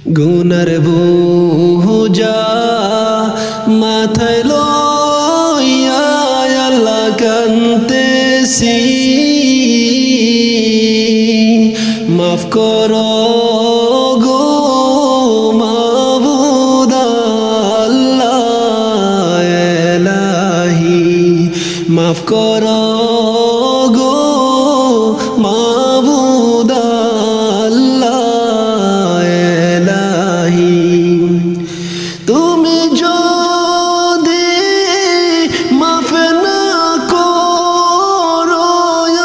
গুনার বোঝা মাথায় লইয়া আল্লাহ কাঁদতেছি, মাফ করো গো মাবুদ আল্লাহ এলাহি, মাফ করো গো মাবুদ আল্লাহ এলাহি। তুমি যদি মাফ না করো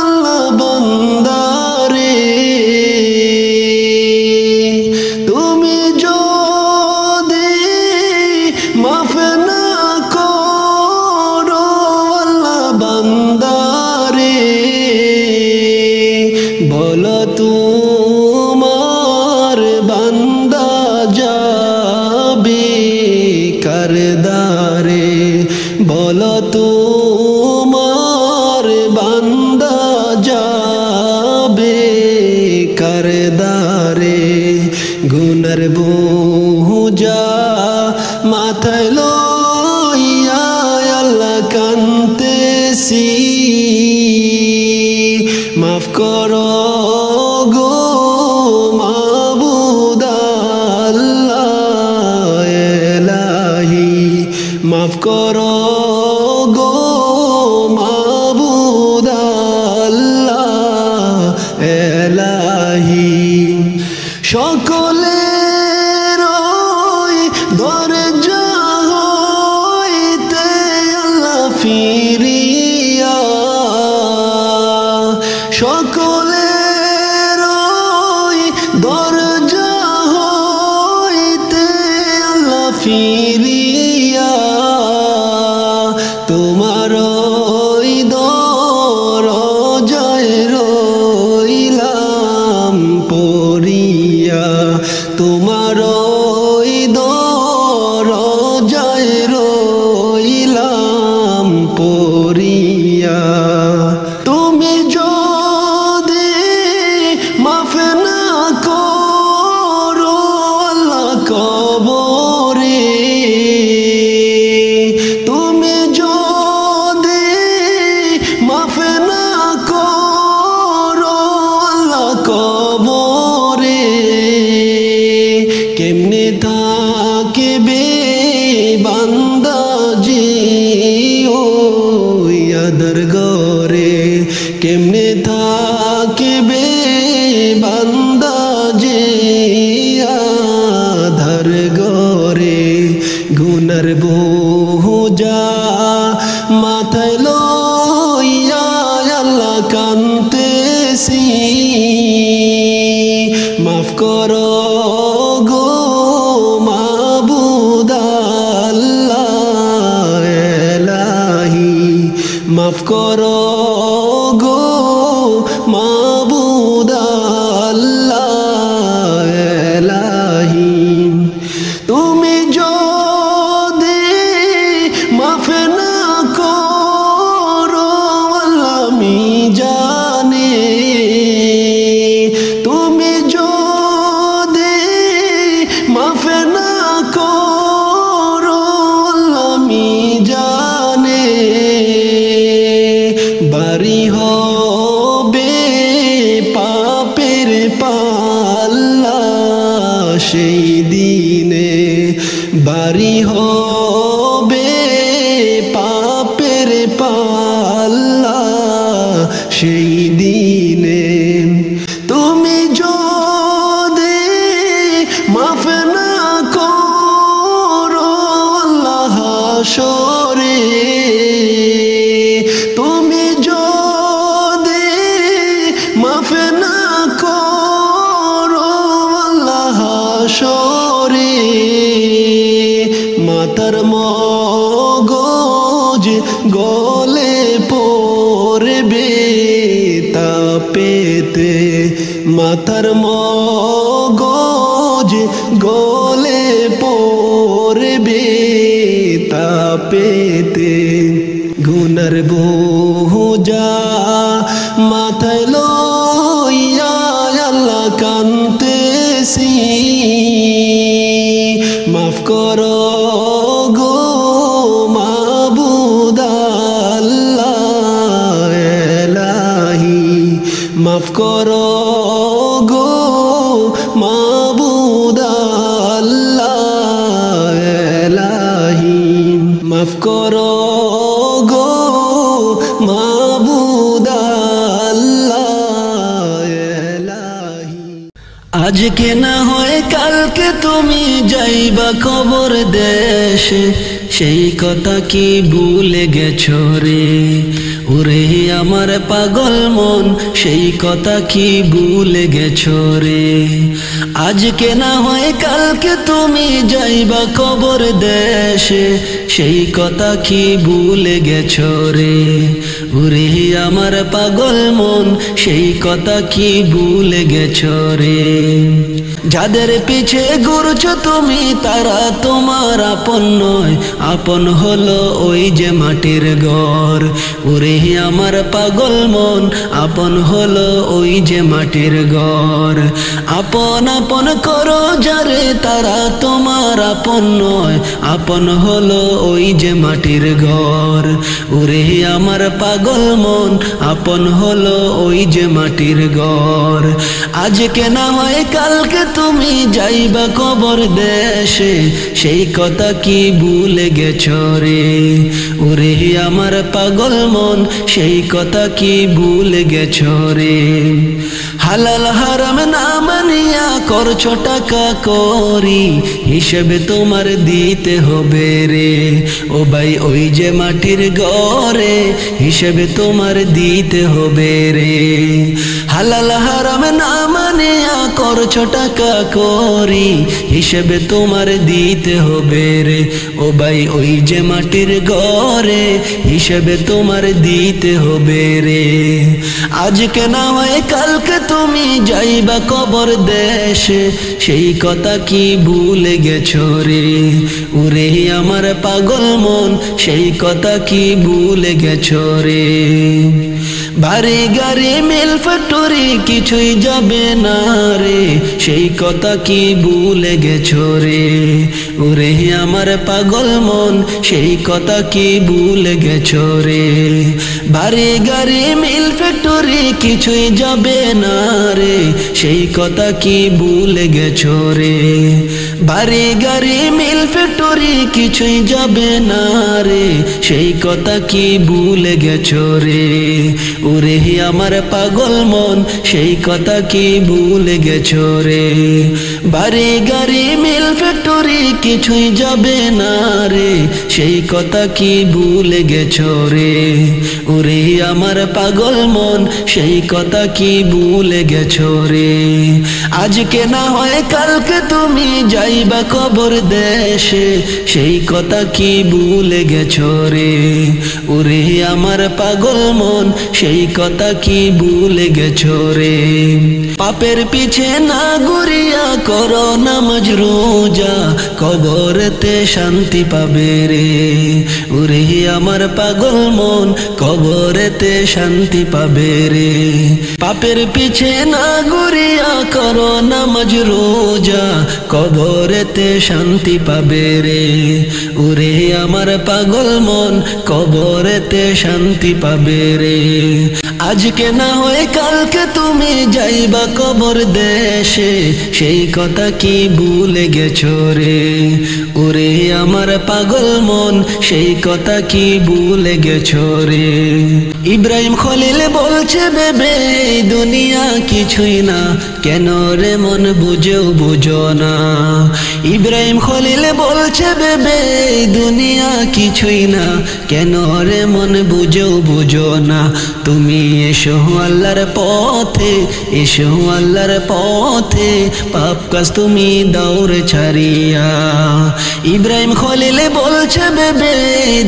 আল্লাহ বান্দারে, তুমি যদি মাফ না করো আল্লাহ বান্দারে, বলো তোমার বান্দা যাবে কারদারে, বলো তোমার বান্দা যাবে কারদারে। গুনার বোঝা মাথায় লইয়া আল্লাহ কাঁদতেছি, মাফ করো গো মাবুদ আল্লাহ এলাহি, মাফ করো গো মাবুদ আল্লাহ এলাহি। সকলের দরজা হইতে আল্লাহ ফিরিয়া, সকলের দরজা হইতে আল্লাহ ফিরিয়া, তোমার দরজায় রইলাম পড়িয়া, তোমার দরজায় রইলাম পড়িয়া। তুমি যদি মাফ না করো আল্লাহ কবরে, তুমি যদি মাফ না করো আল্লাহ কবরে, কেমনে থাকবে বান্দা জি ওই আদর গরে, কেমনে থাকবে বান্দা জি আদর গরে। গুনার বোঝা মাথায় লইয়া আল্লাহ কাঁদতেছি, মাফ করো গো মাবুদ আল্লাহ এলাহি, মাফ করো গো মাবুদ আল্লাহ এলাহি। তুমি যদি মাফ না করো আল্লাহ মিজানে, তুমি যদি মাফ না করো আল্লাহ মিজানে, বাড়ি হবে পাপের পাল্লা সেই দিনে, বাড়ি হবে পাপের পাল্লা সেই দিনে। তুমি যদি মাফ না করো আল্লাহ হাশরে, তুমি যদি মাফ না করো আল্লাহ হাশরে, মাতার মগজ গলে পড়বে তাপেতে, মাতার মগজ গলে পড়বে তাপেতে। গুনার বোঝা মাথায় লইয়া আল্লাহ কাঁদতেছি, করো গো মাবুদ আল্লাহ এলাহি, মাফ করো গো মাবুদ আল্লাহ এলাহি, মাফ করো গো মাবুদ আল্লাহ এলাহি। আজকে না হয় কালকে তুমি যাইবা কবর দেশে, সেই কথা কি ভুলে গেছো রে? ওরে আমার পাগল মন, সেই কথা কি ভুলে গেছো রে? আজকে না হয় কালকে তুমি যাইবা কবর দেশে, সেই কথা কি ভুলে গেছো রে? ওরে আমার পাগল মন, সেই কথা কি ভুলে গেছো রে? যাদের পিছে ঘুরছো তুমি তারা তোমার আপন নয়, আপন হলো ওই যে মাটির ঘর। ওরে আমার পাগল মন, আপন হলো ওই যে মাটির ঘর। আপন আপন করো যারে তারা তোমার আপন নয়, আপন হলো ওই যে মাটির ঘর। ওরে আমার পাগল মন, আপন হলো ওই যে মাটির ঘর। আজকে না হয় কালকে তুমি যাইবা কবর দেশে, সেই কথা কি ভুলে গেছো রে? ওরে আমার পাগল মন, সেই কথা কি ভুলে গেছো রে? হালাল হারাম না মানিয়া করছো টাকা করি, হিসেবে তোমার দিতে হবে রে। ও ভাই ওই যে মাটির ঘরে, হিসেবে তোমার দিতে হবে রে। হালাল হারাম না মানিয়া করছো টাকা করি, হিসেবে তোমার দিতে হবে রে। ও ভাই ওই যে মাটির ঘরে, হিসেবে তোমার দিতে হবে রে। আজকে না হয় কালকে তুমি যাইবা কবর দেশে, সেই কথা কি ভুলে গেছো রে? ওরে আমার পাগল মন, সেই কথা কি ভুলে গেছো রে? বাড়ি গাড়ি মিল ফ্যাক্টরি কিছুই যাবে না রে, সেই কথা কি ভুলে গেছো রে? ওরে আমার পাগল মন, সেই কথা কি ভুলে গেছো রে? বাড়ি গাড়ি মিল ফ্যাক্টরি কিছুই যাবে না রে, সেই কথা কি ভুলে গেছো রে? বাড়ি গাড়ি মিল ফ্যাক্টরি কিছুই যাবে না রে, সেই কথা কি ভুলে গেছো রে? ওরে আমার পাগল মন, সেই কথা কি ভুলে গেছো রে? বাড়ি গাড়ি মিল ফ্যাক্টরি কিছুই যাবে না রে, সেই কথা কি ভুলে গেছো রে? ওরে আমার পাগল মন, সেই কথা কি ভুলে গেছো রে? আজকে না হয় কালকে তুমি যাইবা কবর দেশে, সেই কথা কি ভুলে গেছো রে? ওরে আমার পাগল মন, সেই কথা কি ভুলে গেছো রে? পাপের পিছে না ঘুরিয়া করো নামাজ রোজা, কবরেতে শান্তি পাবে রে। ওরে আমার পাগল মন, কবরেতে শান্তি পাবে রে। পাপের পিছে না ঘুরিয়া করো নামাজ রোজা, কবরেতে শান্তি পাবে রে। ওরে আমার পাগল মন, কবরেতে শান্তি পাবে রে। আজকে না হয় কালকে তুমি যাইবা কবর দেশে, সেই কথা কি ভুলে গেছো রে? ওরে আমার পাগল মন, সেই কথা কি ভুলে গেছো রে? ইব্রাহিম খলিল বলছে বেবে এই দুনিয়া কিছুই না, কেন রে মন বুঝেও বুঝো না? ইব্রাহিম খলিল বলছে বেবে এই দুনিয়া কিছুই না, কেন রে মন বুঝেও বুঝো না? তুমি এসো আল্লাহর পথে, এসো আল্লাহর পথে, পাপ কাজ তুমি দৌড়ে ছাড়িয়া। ইব্রাহিম খলিল বলছে বেবে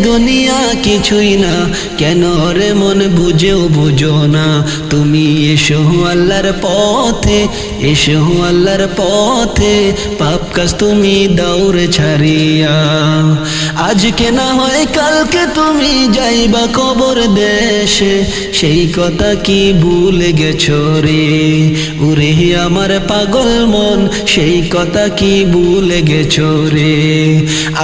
দুনিয়া কিছুই না, কেন রে মন বুঝেও বুঝো না? তুমি এসো আল্লাহর পথে, এসো আল্লাহর পথে, পাপ কাজ তুমি দৌড়ে ছাড়িয়া। আজকে না হয় কালকে তুমি যাইবা কবর দেশে, সেই কথা কি ভুলে গেছো রে? ওরে আমার পাগল মন, সেই কথা কি ভুলে গেছো গেছো রে।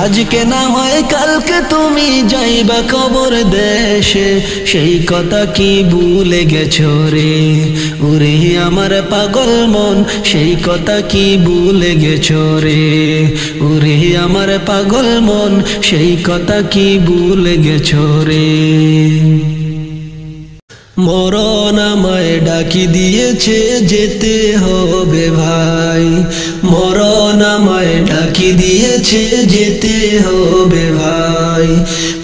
আজকে না হয় কালকে তুমি যাইবা কবর দেশে, সেই কথা কি ভুলে গেছো রে। ওরে আমার পাগল মন, সেই কথা কি ভুলে গেছো রে। ওরে আমার পাগল মন, সেই কথা কি ভুলে গেছো রে। মরণ আমায় ডাকি দিয়েছে যেতে হবে ভাই, মরণ আমায় ডাকি দিয়েছে যেতে হবে ভাই।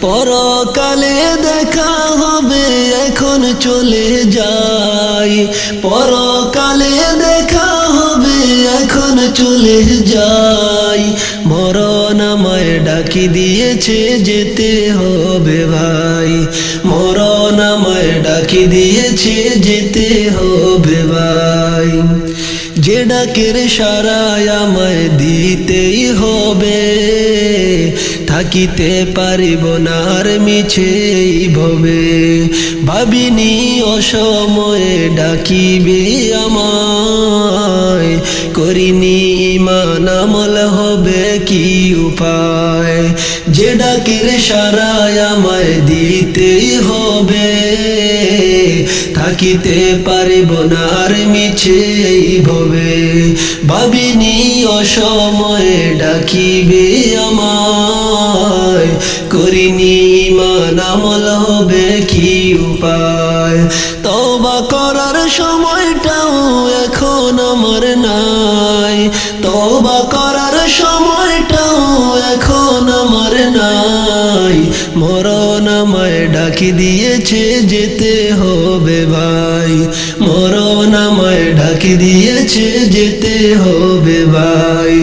পরকালে দেখা হবে এখন চলে যাই, পরকালে দেখা হবে এখন চলে যাই। মরণ আমায় ডাকি দিয়েছে যেতে হবে ভাই, মরণ আমায় ডাকি দিয়েছে যেতে হবে ভাই। যে ডাকের সারায় আমায় দিতেই হবে, থাকিতে পারিব না আর মিছেই ভবে। ভাবিনি অসময়ে ডাকিবে আমায়, করিনি ঈমান আমল হবে কি উপায়। যে ডাকের সারায় আমায় দিতেই হবে, থাকিতে পারিব না আর মিছেই ভবে। ভাবিনি অসময়ে ডাকিবে আমায়, করিনি ঈমান আমল হবে কি উপায়। তওবা করার সময়টাও এখন আমার নাই, তওবা করার সময়টাও এখন আমার নাই। মরণ আমায় ডাকি দিয়েছে যেতে হবে ভাই, মরণ আমায় ডাকি দিয়েছে যেতে হবে ভাই।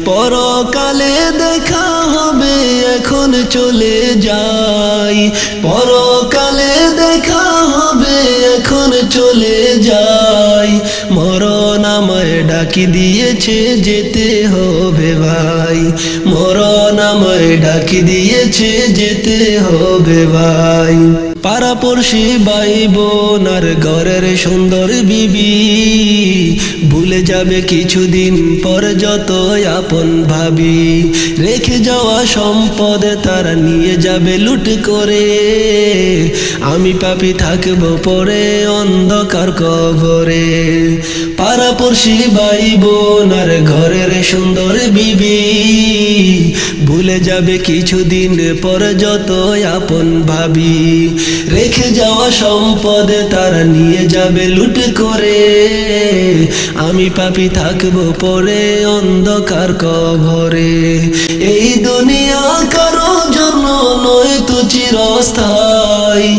পরকালে দেখা হবে এখন চলে যাই, পরকালে দেখা হবে এখন চলে যাই। মরণ আমায় ডাকি দিয়েছে যেতে হবে ভাই, মরণ আমায় ডাকি দিয়েছে যেতে হবে ভাই। পাড়াপড়শি ভাই বোন আর ঘরের সুন্দর বিবি ভুলে যাবে কিছুদিন পর যত আপন ভাবি। রেখে যাওয়া সম্পদ তারা নিয়ে যাবে লুট করে, আমি পাপী থাকবো পরে অন্ধকার কবরে। পাড়াপড়শি ভাই বোন আর ঘরের সুন্দর বিবি ভুলে যাবে কিছুদিন পর যত আপন ভাবি। রেখে যাওয়া সম্পদ তারা নিয়ে যাবে লুট করে, আমি পাপী থাকবো পরে অন্ধকার কবরে। এই দুনিয়া কারো জন্য নয় তো চিরস্থায়ী,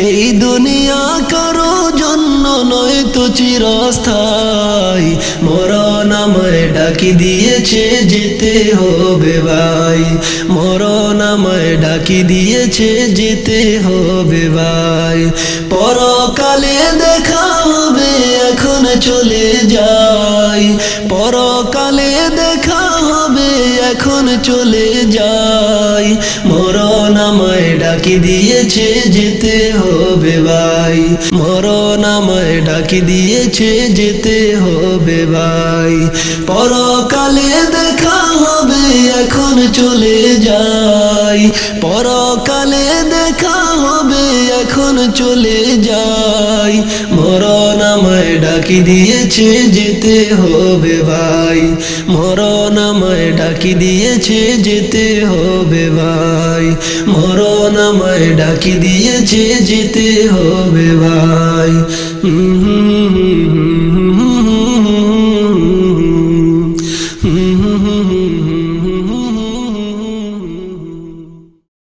এই দুনিয়া কারো জন্য নয় তো চিরস্থায়ী। মরণ আমায় ডাকি দিয়েছে যেতে হবে ভাই, মরণ আমায় ডাকি দিয়েছে যেতে হবে ভাই। পরকালে দেখা হবে এখন চলে যাই, পরকালে দেখা হবে এখন চলে যাই। মরণ আমায় ডাকি দিয়েছে যেতে হবে ভাই, মরণ আমায় ডাকি দিয়েছে যেতে হবে ভাই। পরকালে দেখা হবে এখন চলে যাই, পরকালে দেখা হবে এখন চলে যাই। মরণ আমায় ডাকি দিয়েছে যেতে হবে ভাই, মরণ আমায় ডাকি দিয়েছে যেতে হবে ভাই, মরণ আমায় ডাকি দিয়েছে যেতে হবে ভাই। হুম হুম হুম হুম হুম হুম।